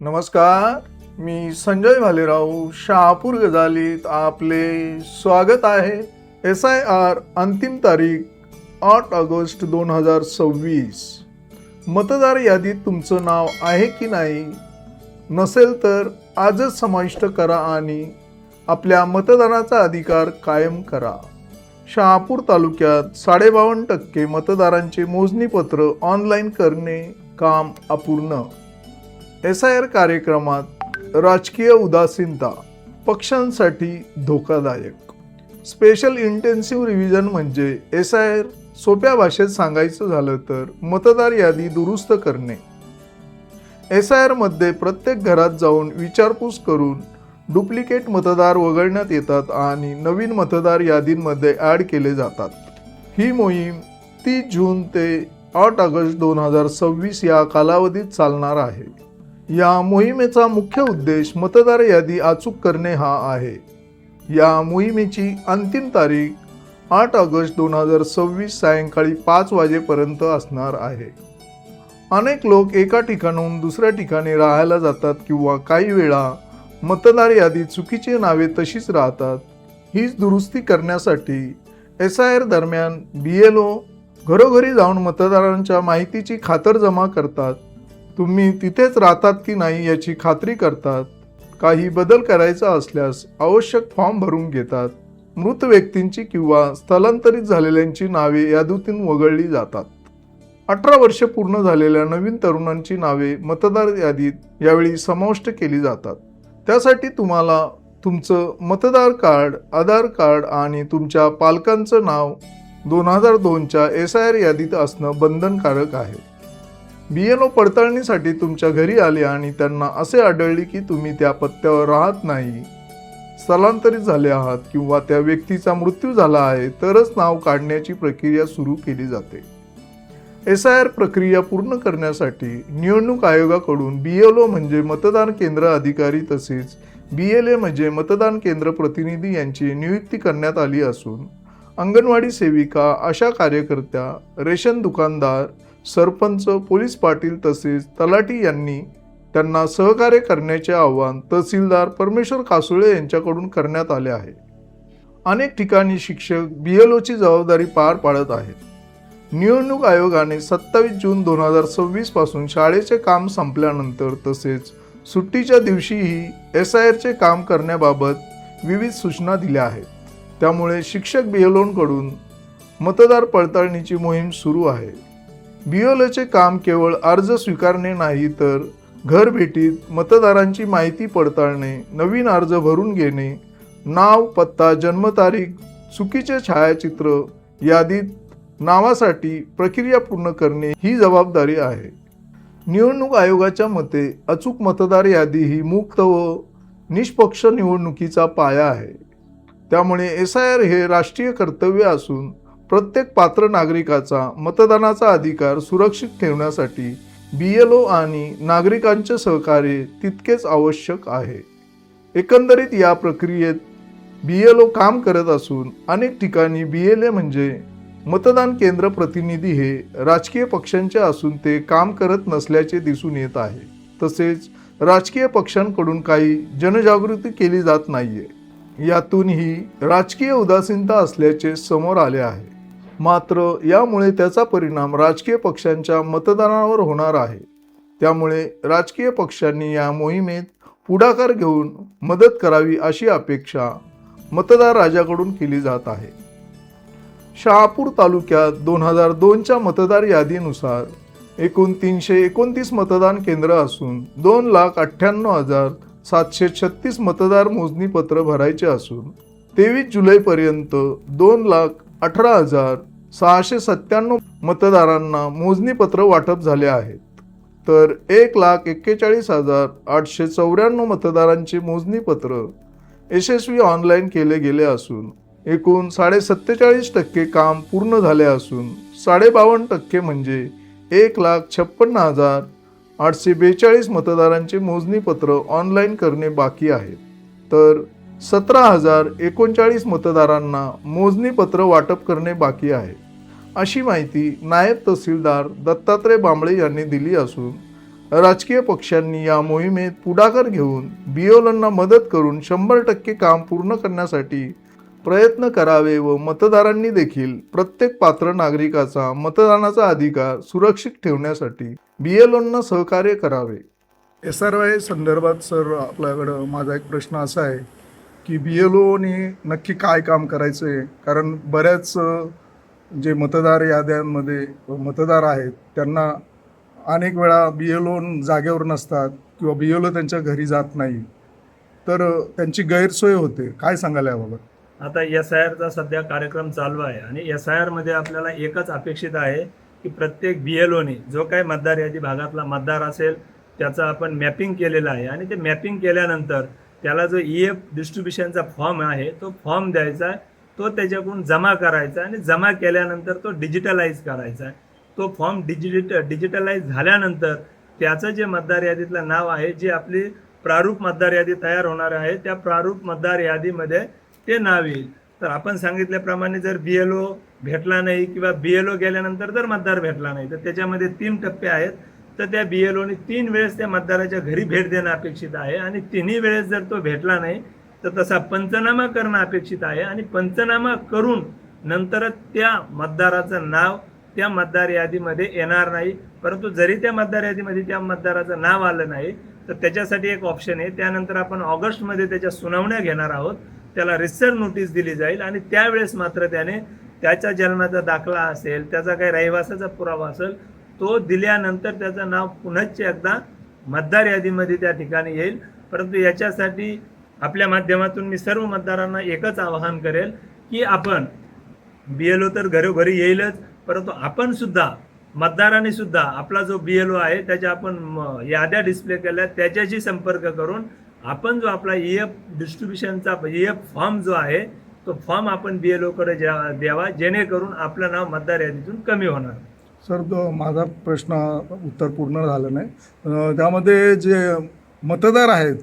नमस्कार, मी संजय भालेराव शहापूर गजालीत आपले स्वागत आहे. SIR अंतिम तारीख 8 ऑगस्ट 2026. मतदार यादीत तुमचं नाव आहे की नाही? नसेल तर आजच समाविष्ट करा आणि आपल्या मतदानाचा अधिकार कायम करा. शहापूर तालुक्यात 52% मतदारांचे मोजणीपत्र ऑनलाईन करणे काम अपूर्ण. SIR कार्यक्रमात राजकीय उदासीनता पक्षांसाठी धोकादायक. स्पेशल इंटेन्सिव्ह रिव्हिजन म्हणजे SIR सोप्या भाषेत सांगायचं झालं तर मतदार यादी दुरुस्त करणे. SIR मध्ये प्रत्येक घरात जाऊन विचारपूस करून डुप्लिकेट मतदार वगळण्यात येतात आणि नवीन मतदार यादींमध्ये ॲड केले जातात. ही मोहीम 30 जून ते 8 ऑगस्ट 2026 या कालावधीत चालणार आहे. या मोहिमेचा मुख्य उद्देश मतदार यादी अचूक करणे हा आहे. या मोहिमेची अंतिम तारीख 8 ऑगस्ट 2026 सायंकाळी 5 वाजेपर्यंत असणार आहे. अनेक लोक एका ठिकाणाहून दुसऱ्या ठिकाणी राहायला जातात किंवा काही वेळा मतदार यादी चुकीची नावे तशीच राहतात. हीच दुरुस्ती करण्यासाठी SIR दरम्यान BLO घरोघरी जाऊन मतदारांच्या माहितीची खातरजमा करतात. तुम्ही तिथेच राहतात की नाही याची खात्री करतात. काही बदल करायचा असल्यास आवश्यक फॉर्म भरून घेतात. मृत व्यक्तींची किंवा स्थलांतरित झालेल्यांची नावे यादीतून वगळली जातात. 18 वर्षे पूर्ण झालेल्या नवीन तरुणांची नावे मतदार यादीत यावेळी समाविष्ट केली जातात. त्यासाठी तुम्हाला तुमचं मतदार कार्ड, आधार कार्ड आणि तुमच्या पालकांचं नाव 2002च्या SIR यादीत असणं बंधनकारक आहे. BLO पडताळणीसाठी तुमच्या घरी आले आणि त्यांना असे आढळले की तुम्ही त्या पत्त्यावर राहत नाही, स्थलांतरित झाले आहात किंवा त्या व्यक्तीचा मृत्यू झाला आहे तरच नाव काढण्याची प्रक्रिया सुरू केली जाते. SIR प्रक्रिया पूर्ण करण्यासाठी निवडणूक आयोगाकडून BLO म्हणजे मतदान केंद्र अधिकारी तसेच BLA म्हणजे मतदान केंद्र प्रतिनिधी यांची नियुक्ती करण्यात आली असून अंगणवाडी सेविका, आशा कार्यकर्त्या, रेशन दुकानदार, सरपंच, पोलीस पाटील तसेच तलाठी यांनी त्यांना सहकार्य करण्याचे आवाहन तहसीलदार परमेश्वर कासुळे यांच्याकडून करण्यात आले आहे. अनेक ठिकाणी शिक्षक BLOची जबाबदारी पार पाडत आहेत. निवडणूक आयोगाने 27 जून 2026 पासून शाळेचे काम संपल्यानंतर तसेच सुट्टीच्या दिवशीही SIRचे काम करण्याबाबत विविध सूचना दिल्या आहेत. त्यामुळे शिक्षक BLOंकडून मतदार पडताळणीची मोहीम सुरू आहे. BLOचे काम केवळ अर्ज स्वीकारणे नाही तर घर भेटीत मतदारांची माहिती पडताळणे, नवीन अर्ज भरून घेणे, नाव, पत्ता, जन्मतारीख, चुकीचे छायाचित्र यादीत नावासाठी प्रक्रिया पूर्ण करणे ही जबाबदारी आहे. निवडणूक आयोगाच्या मते अचूक मतदार यादी ही मुक्त व निष्पक्ष निवडणुकीचा पाया आहे. त्यामुळे SIR हे राष्ट्रीय कर्तव्य असून प्रत्येक पात्र नागरिकाचा मतदानाचा अधिकार सुरक्षित ठेवण्यासाठी BLO आणि नागरिकांचे सहकार्य तितकेच आवश्यक आहे. एकंदरीत या प्रक्रियेत BLO काम करत असून अनेक ठिकाणी BLA म्हणजे मतदान केंद्र प्रतिनिधी हे राजकीय पक्षांचे असून ते काम करत नसल्याचे दिसून येत आहे. तसेच राजकीय पक्षांकडून काही जनजागृती केली जात नाहीये. यातूनही राजकीय उदासीनता असल्याचे समोर आले आहे. मात्र यामुळे त्याचा परिणाम राजकीय पक्षांच्या मतदानावर होणार आहे. त्यामुळे राजकीय पक्षांनी या मोहिमेत पुढाकार घेऊन मदत करावी अशी अपेक्षा मतदार राजाकडून केली जात आहे. शहापूर तालुक्यात 2002च्या मतदार यादीनुसार एकूण 329 मतदान केंद्र असून 2,98,736 मतदार मोजणीपत्र भरायचे असून 23 जुलैपर्यंत 2,18,697 मतदारांना मोजणीपत्र वाटप झाले आहेत. तर 1,41,894 मतदारांचे मोजणीपत्र यशस्वी ऑनलाईन केले गेले असून एकूण 47% काम पूर्ण झाले असून 52% म्हणजे 1,56,842 मतदारांचे मोजणीपत्र ऑनलाईन करणे बाकी आहे. तर 17,039 मतदारांना मोजणीपत्र वाटप करणे बाकी आहे. अशी माहिती नायब तहसीलदार दत्तात्रय बांबळे यांनी दिली असून राजकीय पक्षांनी या मोहिमेत पुढाकार घेऊन BLOंना मदत करून 100% काम पूर्ण करण्यासाठी प्रयत्न करावे व मतदारांनी देखील प्रत्येक पात्र नागरिकाचा मतदानाचा अधिकार सुरक्षित ठेवण्यासाठी BLOंना सहकार्य करावे. SRY संदर्भात सर आपल्याकडं माझा एक प्रश्न असा आहे की BLOने नक्की काय काम करायचं आहे, कारण बऱ्याच जे मतदार याद्यांमध्ये मतदार आहेत त्यांना अनेक वेळा BLO जागेवर नसतात किंवा BLO त्यांच्या घरी जात नाही, तर त्यांची गैरसोय होते. काय सांगाल याबाबत? आता SIRचा सध्या कार्यक्रम चालू आहे आणि SIRमध्ये आपल्याला एकच अपेक्षित आहे की प्रत्येक BLOने जो काही मतदार यादी भागातला मतदार असेल त्याचं आपण मॅपिंग केलेलं आहे आणि ते मॅपिंग केल्यानंतर त्याला जो EF डिस्ट्रीब्युशनचा फॉर्म आहे तो फॉर्म द्यायचा आहे, तो त्याच्याकडून जमा करायचा आणि जमा केल्यानंतर तो डिजिटलाइज करायचा आहे. तो फॉर्म डिजिटलाइज झाल्यानंतर त्याचं जे मतदार यादीतलं नाव आहे, जे आपली प्रारूप मतदार यादी तयार होणार आहे त्या प्रारूप मतदार यादीमध्ये ते नाव येईल. तर आपण सांगितल्याप्रमाणे जर BLO भेटला नाही किंवा BLO गेल्यानंतर जर मतदार भेटला नाही तर त्याच्यामध्ये 3 टप्पे आहेत. तर त्या BLOने 3 वेळेस त्या मतदाराच्या घरी भेट देणं अपेक्षित आहे आणि 3ही वेळेस जर तो भेटला नाही तर तसा पंचनामा करणं अपेक्षित आहे आणि पंचनामा करून नंतरच त्या मतदाराचं नाव त्या मतदार यादीमध्ये येणार नाही. परंतु जरी त्या मतदार यादीमध्ये त्या मतदाराचं नाव आलं नाही तर त्याच्यासाठी एक ऑप्शन आहे. त्यानंतर आपण ऑगस्टमध्ये त्याच्या सुनावण्या घेणार आहोत. त्याला रिसर नोटीस दिली जाईल आणि त्यावेळेस मात्र त्याने त्याच्या जन्माचा दाखला असेल, त्याचा काही रहिवासाचा पुरावा असेल, तो दिल्यानंतर त्याचं नाव पुनश्च एकदा मतदार यादीमध्ये त्या ठिकाणी येईल. परंतु याच्यासाठी आपल्या माध्यमातून मी सर्व मतदारांना एकच आवाहन करेल की आपण BLO तर घरोघरी येईलच, परंतु आपण सुद्धा मतदारांनी सुद्धा आपला जो BLO आहे त्याच्या आपण याद्या डिस्प्ले केल्या त्याच्याशी संपर्क करून आपण जो आपला EF डिस्ट्रीब्युशनचा EF फॉर्म जो आहे तो फॉर्म आपण BLOकडे द्यावा, जेणेकरून आपलं नाव मतदार यादीतून कमी होणार. सर, माझा प्रश्न उत्तर पूर्ण झालं नाही. त्यामध्ये जे मतदार आहेत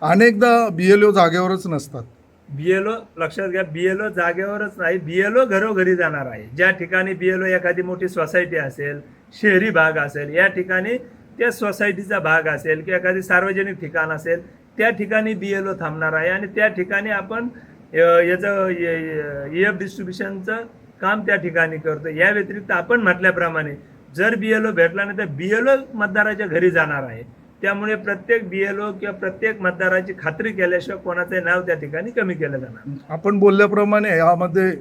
अनेकदा BLO जागेवरच नसतात. BLO लक्षात घ्या, BLO जागेवरच नाही, BLO घरोघरी जाणार आहे. ज्या ठिकाणी BLO एखादी मोठी सोसायटी असेल, शहरी भाग असेल, या ठिकाणी त्या सोसायटीचा भाग असेल किंवा एखादी सार्वजनिक ठिकाण असेल त्या ठिकाणी BLO थांबणार आहे आणि त्या ठिकाणी आपण याचं EF डिस्ट्रीब्युशनचं काम त्या ठिकाणी करतो. या व्यतिरिक्त आपण म्हटल्याप्रमाणे जर BLO भेटला नाही तर BLO मतदाराच्या घरी जाणार आहे. त्यामुळे प्रत्येक BLO किंवा प्रत्येक मतदाराची खात्री केल्याशिवाय कोणाचे नाव त्या ठिकाणी कमी केलं जाणार. आपण बोलल्याप्रमाणे यामध्ये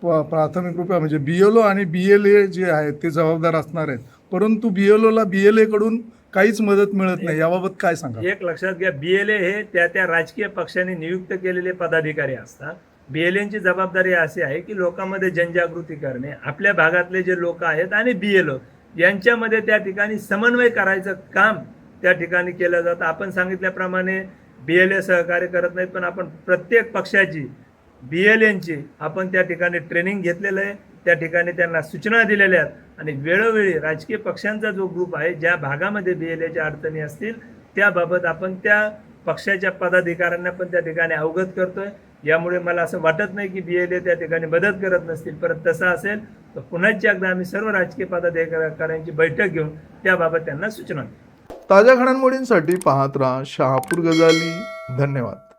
प्राथमिक रूपे म्हणजे BLO आणि BLA जे आहेत ते जबाबदार असणार आहेत, परंतु BLOला BLA कडून काहीच मदत मिळत नाही. याबाबत काय सांगा? एक लक्षात घ्या, BLA हे त्या राजकीय पक्षांनी नियुक्त केलेले पदाधिकारी असतात. BLAंची जबाबदारी अशी आहे की लोकांमध्ये जनजागृती करणे, आपल्या भागातले जे लोक आहेत आणि BLO यांच्यामध्ये त्या ठिकाणी समन्वय करायचं काम त्या ठिकाणी केलं जातं. आपण सांगितल्याप्रमाणे BLA सहकार्य करत नाहीत, पण आपण प्रत्येक पक्षाची BLAंची आपण त्या ठिकाणी ट्रेनिंग घेतलेलं आहे, त्या ठिकाणी त्यांना सूचना दिलेल्या आहेत आणि वेळोवेळी राजकीय पक्षांचा जो ग्रुप आहे ज्या भागामध्ये BLAच्या अडचणी असतील त्याबाबत आपण त्या पक्षाच्या पदाधिकाऱ्यांना पण त्या ठिकाणी अवगत करतोय. यामुळे मला असं वाटत नाही की BLA त्या ठिकाणी मदत करत नसतील. परत तसं असेल तर पुन्हा एकदा आम्ही सर्व राजकीय पदाधिकाऱ्यांची बैठक घेऊन त्याबाबत त्यांना सूचना देऊ. ताज्या घडामोडींसाठी पाहत राहा शहापूर गजाली. धन्यवाद.